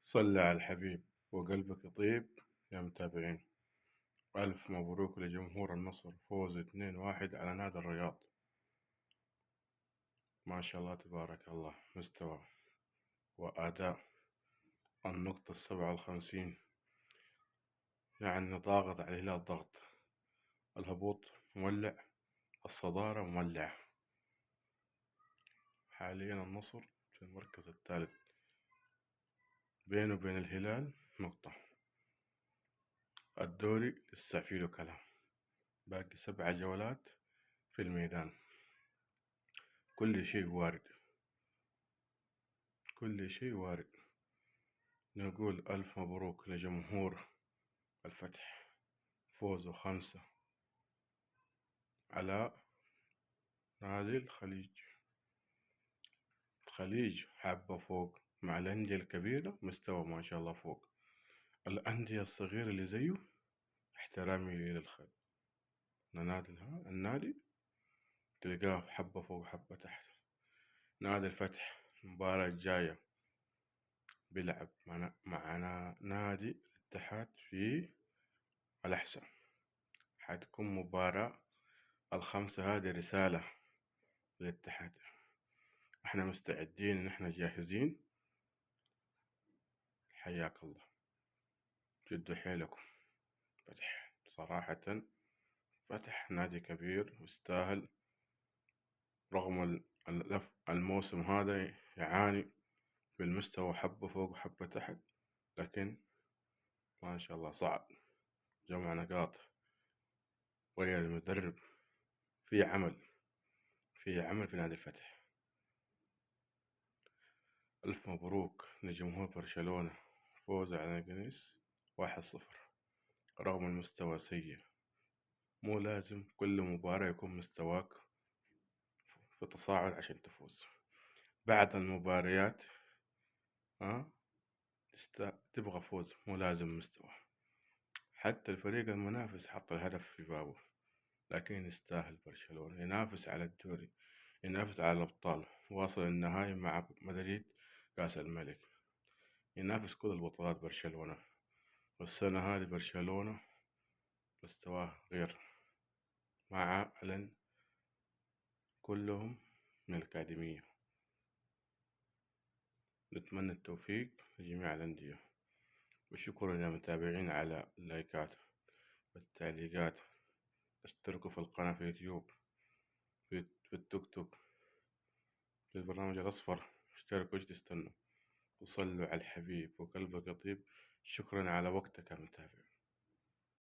صلى على الحبيب وقلبك يطيب يا متابعين. ألف مبروك لجمهور النصر، فوز 2-1 على نادي الرياض. ما شاء الله تبارك الله، مستوى وأداء. النقطة 57، يعني ضاغط على الهلال ضغط. الهبوط مولع، الصدارة مولعة. حاليا النصر في المركز الثالث، بينه وبين الهلال نقطة. الدوري لسه فيه كلام، باقي 7 جولات في الميدان. كل شيء وارد، كل شيء وارد. نقول ألف مبروك لجمهور الفتح، فوزه 5 على نادي الخليج. الخليج حابة فوق مع الأندية الكبيرة، مستوى ما شاء الله فوق. الأندية الصغيرة اللي زيه احترامي للخل النادي تلقاه حبة فوق حبة تحت. نادي الفتح المباراة الجاية بيلعب مع نادي الاتحاد في الأحساء. حتكون مباراة الخمسة، هذه رسالة للاتحاد. احنا مستعدين، نحن جاهزين. حياك الله، جدوا حيلكم. فتح صراحة، فتح نادي كبير ويستاهل، رغم الموسم هذا يعاني في المستوى، حبة فوق وحبة تحت، لكن ما شاء الله صعد، جمع نقاط، غير المدرب. في عمل، في عمل في نادي الفتح. ألف مبروك لجمهور برشلونة، فوز على جنيس 1-0 رغم المستوى سيء. مو لازم كل مباراة يكون مستواك في تصاعد عشان تفوز. بعد المباريات تبغى فوز، مو لازم مستوى. حتى الفريق المنافس حط الهدف في بابه، لكن يستاهل. برشلونة ينافس على الدوري، ينافس على الأبطال، واصل النهائي مع مدريد كأس الملك، ينافس كل البطولات برشلونة. والسنة هذه برشلونة مستواه غير، مع ألن كلهم من الأكاديمية. نتمنى التوفيق لجميع الأندية. وشكرا يا متابعين على اللايكات والتعليقات. اشتركوا في القناة في يوتيوب، في التيك توك، في البرنامج الأصفر. اشتركوا، ايش تستنوا؟ وصلوا على الحبيب وقلبك يطيب. شكرا على وقتك يا متابع.